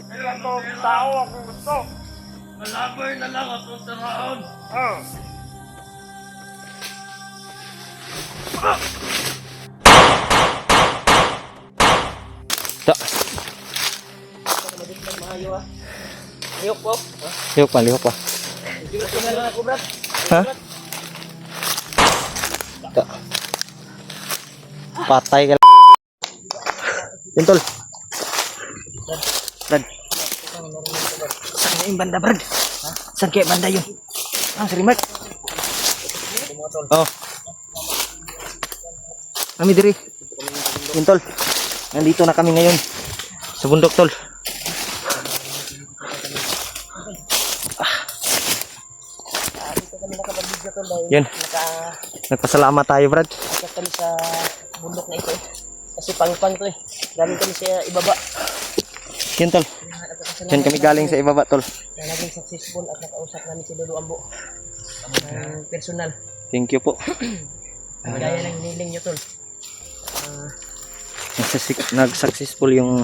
Ilan to tao ang gusto? Malabay na lang akong taraon. Ah. Ta. Ayok po. Lihok pa. Ha? Ta. Patay ka. Yun, tol. Brad. Saan na yung banda, Brad? Ha? Saan kaya banda yun? Ah, si Remark. Oh. Kami diri. Yun, tol. Nandito na kami ngayon. Sa bundok, tol. Yun. Nagpasalamat tayo, Brad. Nakakit kami sa bundok na ito eh. Kasi pang-pang to eh. Galing kami sa ibaba. Yun, tol. Yan kami galing sa ibaba, tol. Na naging successful at nakausap namin si Lolo Ambo. Ng personal. Thank you po. Gaya ng hiniling nyo, tol. Nag-successful yung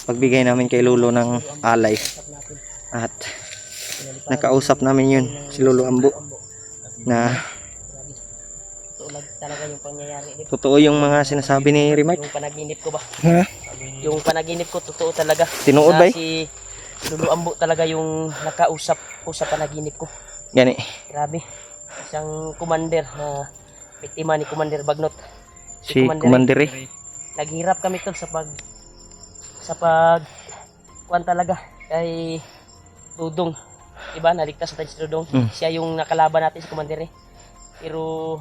pagbigay namin kay Lolo ng alay. At nakausap namin yun, si Lolo Ambo. Na Totoo lang talaga yung pangyayari. totoo yung mga sinasabi ni Remark. Yung panaginip ko ba? Ha? Yung panaginip ko, totoo talaga. Tinuod ba eh? Si Lolo Ambo talaga yung nakausap ko sa panaginip ko. Gani. Grabe. Isang commander na biktima ni Commander Bagnot. Si Commander eh. Naghirap kami tol sa kuan talaga kay Dudong. Diba? Naligtas natin si Dudong. Siya yung nakalaban natin si Commander eh. Pero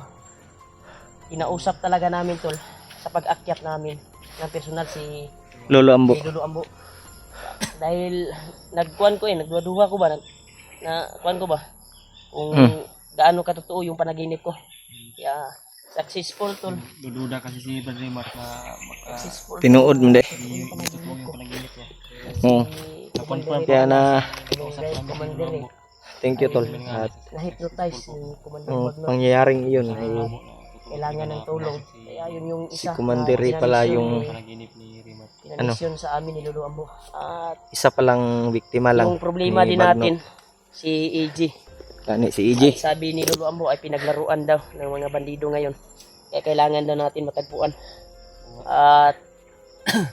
inausap talaga namin tol sa pag-akyat namin ng personal si Lolo Ambo. Lolo Ambo. Dahil nagkuan ko nagduwa-duwa ko ba na kuan ko ba kung gaano katotoo yung panaginip ko. Kaya successful tol. Dududa kasi si Brad Remark na Successful. Tinuod mo de. Yung panaginip ko. Oo. Kaya na Commander eh. thank you, tol. At Na-hypnotize si Commander ang Bagnot. pangyayaring iyon ay Kailangan ng tulong. Kaya yun yung si isa. Commander eh pala yung panaginip ni Remark. Pinanisyon sa amin ni Lolo Ambo. At isa palang biktima lang. yung problema ni din Bagnot. natin, si AG. Gani si EJ. Sabi ni Lolo Ambo ay pinaglaruan daw ng mga bandido ngayon. Kaya kailangan daw natin matagpuan. At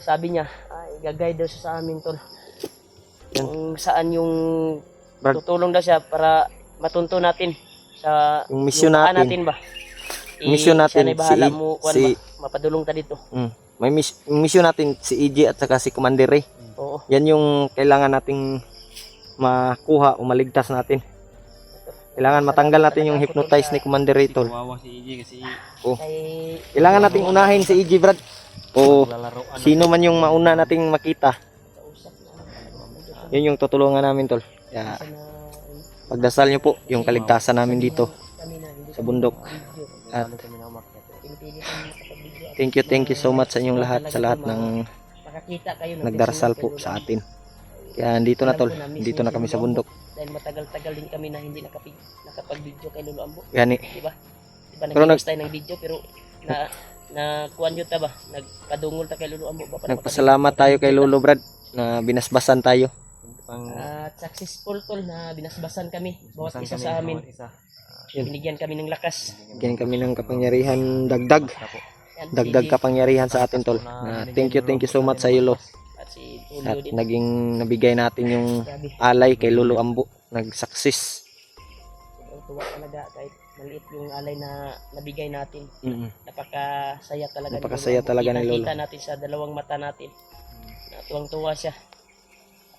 sabi niya, ay gagay daw siya sa amin tol. Kung saan yung Brad. tutulong daw siya para matunto natin sa Yung misyon paan natin. ba? Yung misyon natin, siya na bahala si- mo kuan si- ba? Mapadulong ta dito. May mission natin si EJ at saka si Commander Ray. Oo. Yan yung kailangan nating makuha o maligtas natin. Kailangan matanggal natin yung hypnotize ni Commander Ray, tol. Kawawa si EJ kasi Kay Kailangan nating unahin si EJ, Brad. O lalaroan. sino man yung mauna nating makita. kausap na Yun yung tutulungan namin, tol. Kaya siya na pagdasal nyo po yung kaligtasan namin dito kami na hindi sa bundok. video. At Kami na umakyat. Pinipilit kami makapag-video. thank you so much sa inyong lahat, sa lahat ng Makakita kayo ng nagdarasal personal po kay sa Lolo atin. Kaya dito na, Ambo. tol. Alam ko na miss Dito niyo na si kami Lolo sa Ambo. bundok. Dahil matagal-tagal din kami na hindi nakapag-video kay Lolo Ambo. Gani. Diba? Diba Pero nag-post tayo ng video pero na kuan yun ta ba? Nagpadungol ta kay Lolo Ambo ba? Para Nagpasalamat tayo kay Lolo, Brad, na binasbasan tayo. At successful tol na binasbasan kami. Bawat isa sa amin. Yun. Binigyan kami ng lakas. Bigyan kami ng kapangyarihan, dagdag. Yan, Dagdag si- kapangyarihan sa atin, tol. Na thank you so much sa iyo, Lo. At si Tulio At din. naging nabigay natin yung Grabe. alay kay Lolo Ambo. Nag-success. Sobrang tuwa talaga kahit maliit yung alay na nabigay natin. Mm-mm. Napakasaya talaga. Napakasaya talaga ni Lolo. Kita natin sa dalawang mata natin. Na tuwang-tuwa siya.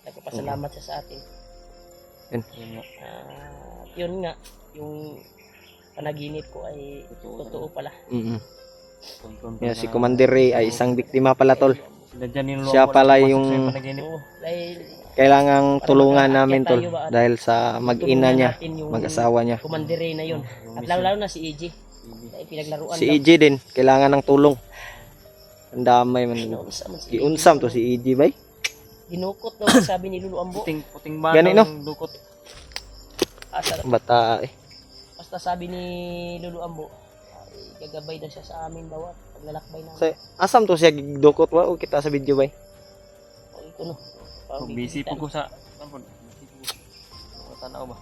Nagpapasalamat siya sa atin. Yun. At yun nga, yung panaginip ko ay totoo pala. Mm-mm. Yeah, si Commander Ray ay isang biktima pala, tol. Siya pala yung Oo, dahil kailangang tulungan namin, tol. Dahil sa mag-ina tulungan niya, natin yung mag-asawa niya. Commander na yun. At lalo na si EJ. Dahil pinaglaruan Si EJ din, kailangan ng tulong. Ang damay man. Ginunsam man si Giunsam to si EJ, bay. Dinukot daw sabi ni Lolo Ambo. Puting ba Gani, no? dukot. Bata eh. Basta sabi ni Lolo Ambo, ay gagabay daw siya sa amin bawat paglalakbay namin. Asam to siya dukot wa o kita sa video, bay. O ito no. So, busy po ko sa... Tanaw ba?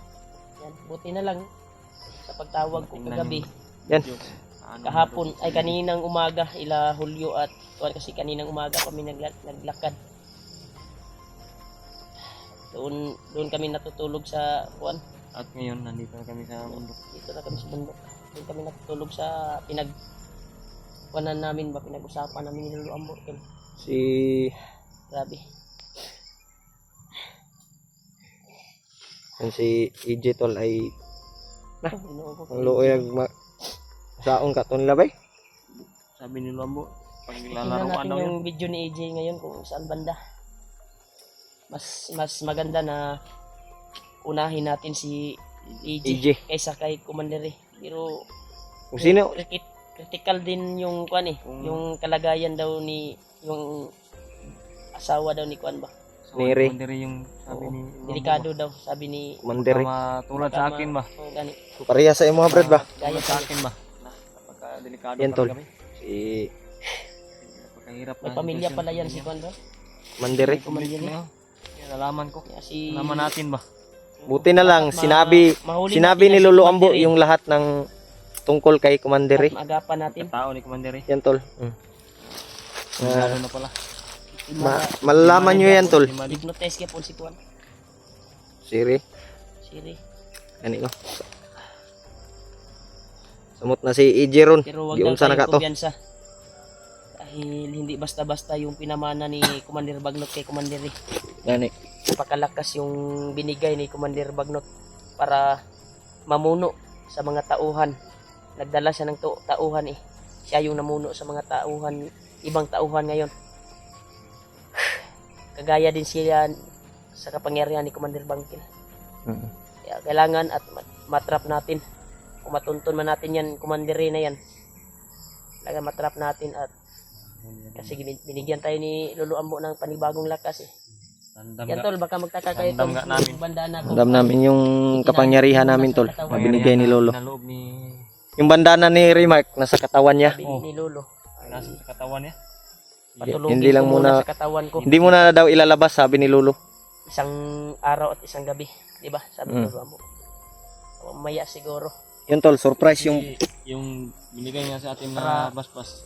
Yan, buti na lang sa pagtawag ko kagabi. Yan. Kahapon ay kaninang umaga ila Hulyo at tuwan kasi kaninang umaga kami naglakad. Doon kami natutulog sa kuan. At ngayon, nandito na kami sa bundok. Dito na kami sa bundok. Doon kami natutulog sa kuanan namin ba, pinag-usapan namin ni Lolo Ambo. Si Grabe. si EJ tol ay Ginoo ko. ang luoy saong katon labay. Sabi ni Lolo Ambo, pag Tingnan lalaroan natin daw yung yun. video ni AJ ngayon kung saan banda. Mas maganda na unahin natin si AJ EJ. kaysa kay Commander eh. Pero Kung sino critical din yung kuan eh, yung kalagayan daw ni yung asawa daw ni kuan ba. So, Nere. Commander yung sabi ni Lolo Ambo Delikado daw sabi ni Commander ba. Matulad sa akin ba? Oh, gani. pareha sa imo brad ba? Tulad sa akin ba? Napaka-delikado Yan, tol. kami. Si Napakahirap May pamilya pala yan si kuan ba. Commander eh. Commander eh. Yan, nalaman ko. Kaya si Nalaman natin ba? Buti na lang sinabi mahuli ni natin yan si Lolo Ambo Commander eh. yung lahat ng tungkol kay Commander eh. Agapan natin. Tao ni Commander eh. Yan tol. Sigurado na pala. Malalaman nyo yan tol. Hypnotize kaya po si kuan. Siri. Siri. Ani ko. Samot na si EJ ron. Pero wag Giun daw sa tayong nakato. kumpiyansa. Dahil hindi basta-basta yung pinamana ni Commander Bagnot kay Commander eh. Gani. Napakalakas yung binigay ni Commander Bagnot para mamuno sa mga tauhan. Nagdala siya ng tauhan eh. Siya yung namuno sa mga tauhan, ibang tauhan ngayon. Kagaya din siya sa kapangyarihan ni Commander Bangkil. Kaya kailangan at matrap natin. Kung matunton man natin yan, Commander na yan. Kailangan matrap natin at kasi binigyan tayo ni Lolo Ambo ng panibagong lakas eh. Tandam Yan nga. tol, baka magtaka kayo Tandam tol. nga namin. Yung bandana ko. Alam namin yung kapangyarihan namin tol. Na binigay ni Lolo. Naloob ni... Yung bandana ni Remark nasa katawan niya. Sabi ni Lolo. Nasa sa katawan niya. Patulogin Hindi lang ko muna muna- sa katawan ko. Hindi mo na daw ilalabas sabi ni Lolo. Isang araw at isang gabi. Di ba? Sabi ni Lolo Ambo. Mamaya siguro. Yun tol, surprise yung Yung binigay niya sa atin na basbas.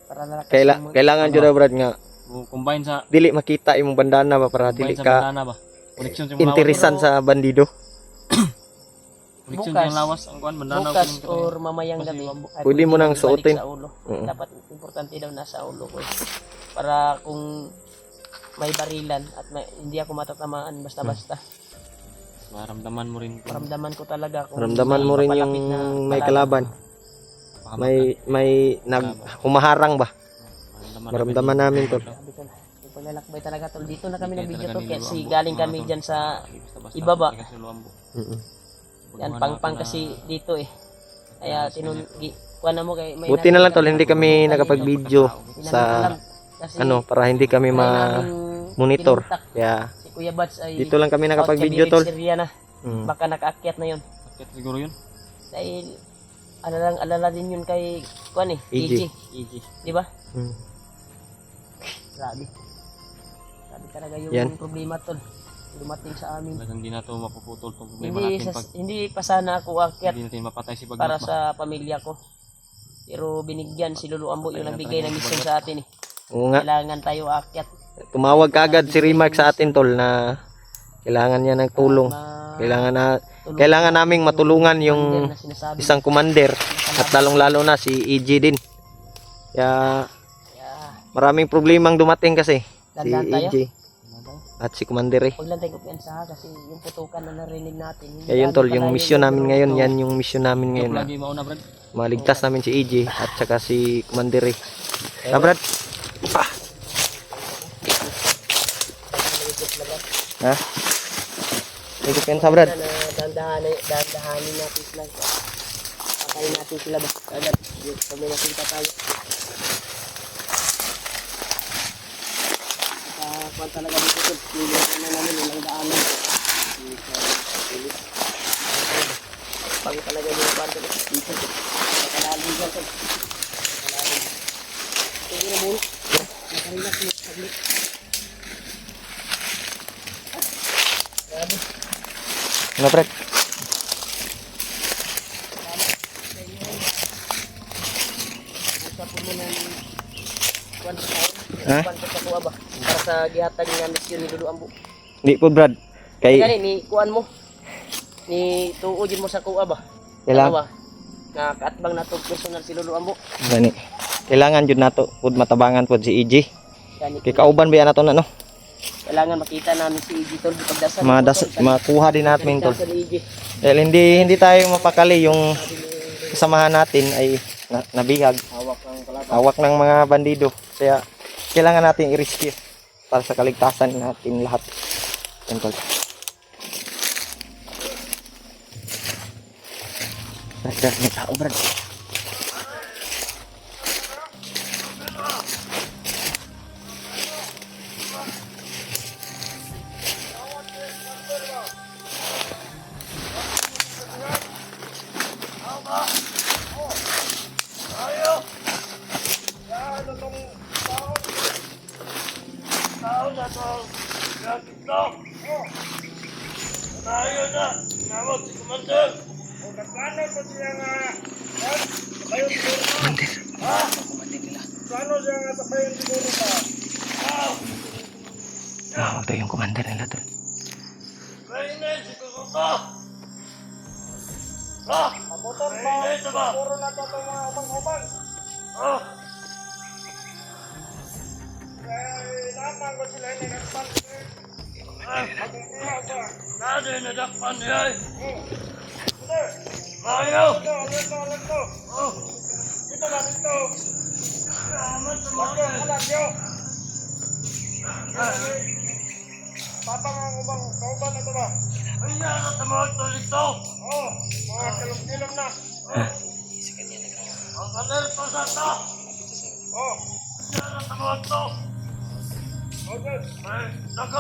Para nalakas kailangan jud daw brad nga Combine sa... dili makita imong bandana ba para dili Combine sa ka bandana ba? Koneksyon sa mga lawas. interesan sa bandido. Koneksyon Bukas. sa mga lawas. Ang kuhan, bandana. bukas ko or mamayang Kasi gabi. Ambo. ay Pwede mo nang ibalik suotin. Sa ulo. Oo. Dapat importante daw nasa ulo ko. Para kung may barilan at hindi ako matatamaan basta-basta. Maramdaman mo rin. Maramdaman ko talaga kung Ramdaman mo rin yung papalapit na may kalaban. May humaharang ba? Maramdaman namin tol. Sabi ko na, yung paglalakbay talaga tol. Dito na kami ng video to kasi galing kami dyan sa ibaba. Mm-mm. Yan, pang kasi dito eh. Kaya kuha na mo kay may Buti na lang tol, hindi kami nakapag-video Tinanong ko sa lang, kasi para hindi kami may naming monitor. pinuntak. Kaya Si Kuya Bats ay dito lang kami nakapag-video out tol. kay Syria na. Mm. Baka nakaakyat na yun. Siguro yun. Dahil alala din yun kay kuan eh, EJ. EJ, Easy. di ba? Mm. Grabe. Grabe talaga yung Yan. problema tol. Dumating sa amin. Talagang hindi na ito mapuputol itong problema natin pag Hindi pa sana ako aakyat hindi natin mapatay si Bagnot para ba? sa pamilya ko. Pero binigyan si Lolo Ambo yung nagbigay ng mission sa atin eh. Oo nga, Kailangan tayo aakyat. tumawag kaagad si Remark sa atin tol na kailangan niya ng tulong. Kailangan naming matulungan yung na sinasabi. isang commander at lalong-lalo na si EJ din. Kaya Kaya, maraming problemang dumating kasi si dandan tayo. EJ at si commander eh. Huwag lang tayo kumpiyansa ha, kasi yung putukan na narinig natin. hindi Kaya yun gaano tol, yung kalayo mission namin pero ngayon, yan yung mission namin ngayon na Lagi mauna, Brad. maligtas namin si EJ at saka si commander eh. Na Brad? Ha? Ito pen sa Brad? Dandahanin natin sila. Patayin natin sila ba? Agad, kami nakita tayo. Kuwan talaga dito tol. Pili na namin ilang daanan. Pag talaga yung kuwan tol. Dito tol. Nakalalim dyan tol. Nakalalim. Sige na muna. Nakarilas mo. Saglit. Ano, Brad? Usap po muna ng kuwan sa taon. Ha? Kuwan sa kuwa ba? Para sa gihatag nga misyon ni Lolo Ambo. Di po, Brad. Kay Gani ni kuan mo. Ni tuojin mo sa kuwa ba? Kailangan. Dalawa. Na kaatbang na to personal si Lolo Ambo. gani. Kailangan jud nato pud matabangan pud si EJ. Gani. Kay kauban ba nato na no? Kailangan makita namin si EJ tol pagdasan. Makuha din natin tol. Pagdasan ni EJ. Dahil hindi tayo mapakali yung kasamahan natin ay nabihag. Hawak ng kalaban. Hawak ng mga bandido. Kaya kailangan natin i-rescue para sa kaligtasan natin lahat. Yan tol. Brad, may tao, Brad. Tawag daw yung commander nila tol.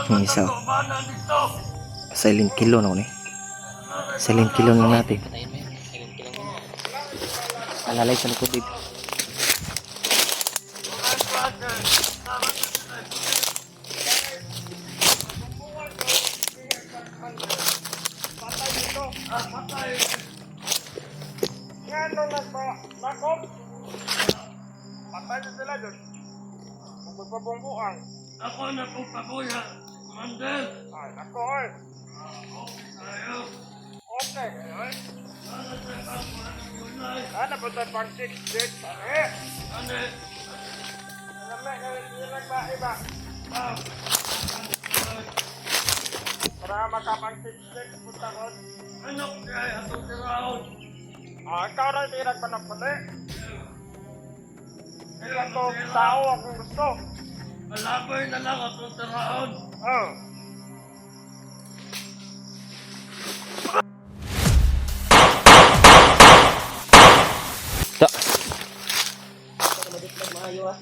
Yung isa. Silent kilo na eh. Silent kilo lang natin. Patayin mo yun. Silent kill lang yun. Alalay sa likod dito. Ako na po pabuya, Mandel. Ay, ako ay. Ayaw. Okay. Ay. Sana sa kapuan ng yunay. Ano ba ito pang 6-6? Eh. Ane. Alam na, yung nagba-iba. Para makapang 6-6, punta ko. Ano kaya atong tiraon? Ikaw rin tirag pa ng pati. Ilan to tao akong gusto. Malabay na lang atong tiraon. Oh. Da. Madiklag maayo ha.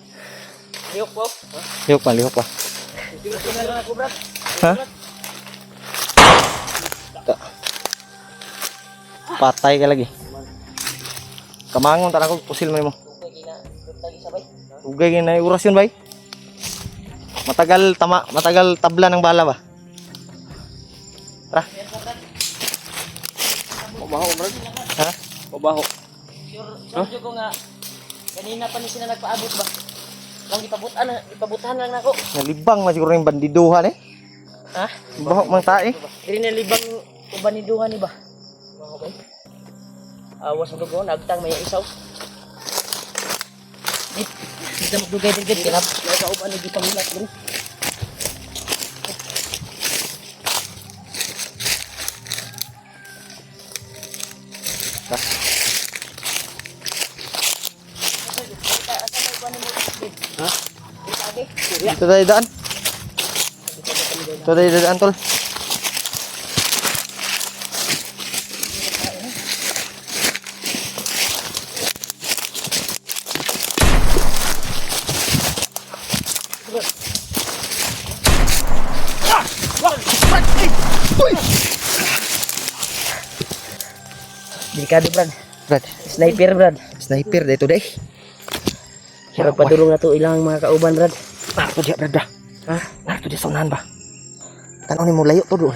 Ayok po. Lihok pa. Tingnan lang ako brad. Ha? Da. Patay ka lagi. Kamangon tanang ko pusil mo mo. Okay kina lagi sabay. Ugay na orasyon bay. Matagal tabla ng bala ba? Tara. Pabaho, Brad. Ha? Pabaho. Sure ko nga kanina pa ni sila nagpaabot ba? Lang ipabutan lang nako. Nalibang man siguro yung bandiduhan eh. Ha? Bahok mang tae. Diri na libang uban ni duha ni ba? Okay. Awas mo dugo nagtang may isaw. Kita magdugay din gid kinap. May kauban ni gipangulat diri. Ha? Dito tayo daan. Dito tayo daan tol. Delikado brad. Brad, Sniper brad. sniper dito deh. Pero padulong na to ilang mga kauban brad. Narto dia brad. Ha? Narto dia sa unahan ba? Tanaw ni mo layo to doon.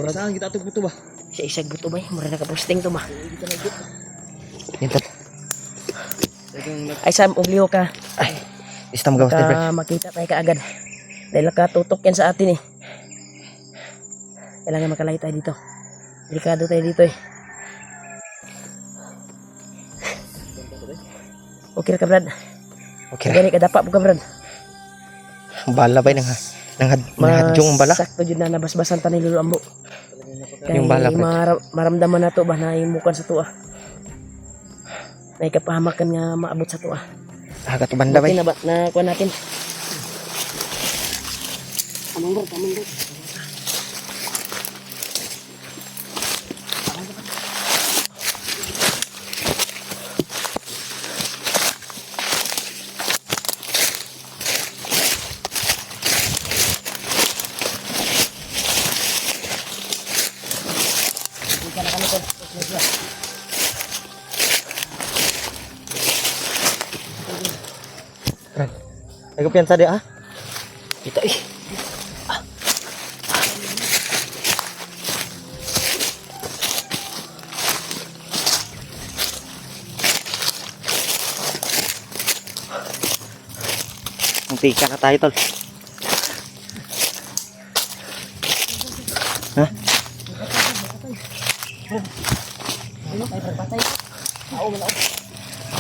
Saan kita ito buto ba? Siya isag buto ba? Mura nakaposting to ba? Yan tol. Ay Sam, ugliho ka. Ay, istam gawas tayo, pre. Makita tayo kaagad. Dahil nakatutok yan sa atin eh. Kailangan makalayo tayo dito. Delikado tayo dito eh. Okay ra ka Brad. Okay ra. Gani ka dapa po ka Brad. Bala ba nanghadjong ang bala? Sakto jud na nabasbasan ta ni Lolo Ambo. Yung bala, pre. Maramdaman na to ba na imukan sa tuwa. Naikapahamakan nga maabot sa tuwa. Hagat banda ba? Okay na ba? Nakuha natin. Among Brad. Ay ko piyansa di ah. Ito eh. Muntika na tayo tol. Ha? Ano kay Brad patay?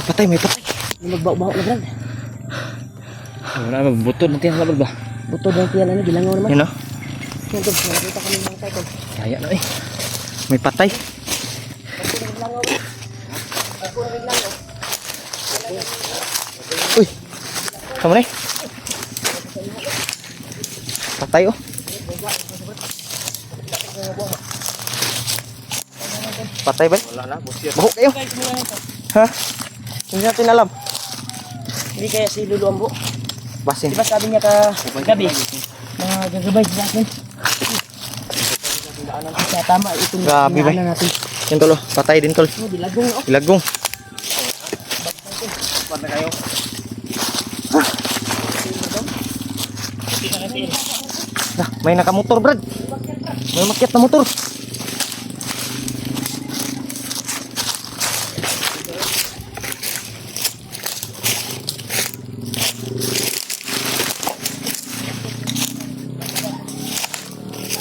Patay, may patay. Magbaw-baw na Brad. Wala ba? Buto na tiyan ba? Buto ng tiyan ano gilangaw naman. Yun oh. Yan tol, nakita kami ng tay tol. Kaya na eh. May patay. Uy. Kamu na eh. Patay oh. Patay ba? Wala na, busir. Baho kayo. Ha? Hindi natin alam. Hindi kaya si Lolo Ambo. Basin. Di ba sabi niya kagabi na gagabay sa akin? Kaya tama itong Grabe ba? dinaanan natin. Yan tol oh. Patay din tol. Oh, dilagong oh. Ilagong. Ba't na kayo? Nah, may nakamotor brad. May makyat na motor.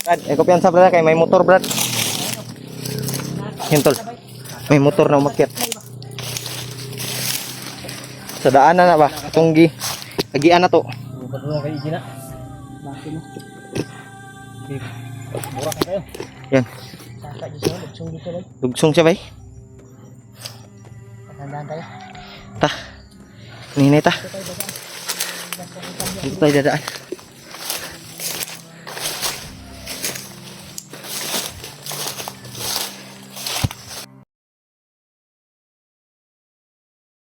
Brad, eko piyansa brad kay may motor brad. Yan tol. May motor na umakyat. Sa daanan na ba? Tunggi. Agian na to. Patulong kayo Gina. Mura ka kayo. Yan. Saka dyan siya, lugsong dito lang. Lugsong siya bay. Tandaan tayo. Ta. Ninay ta. Dito tayo dadaan.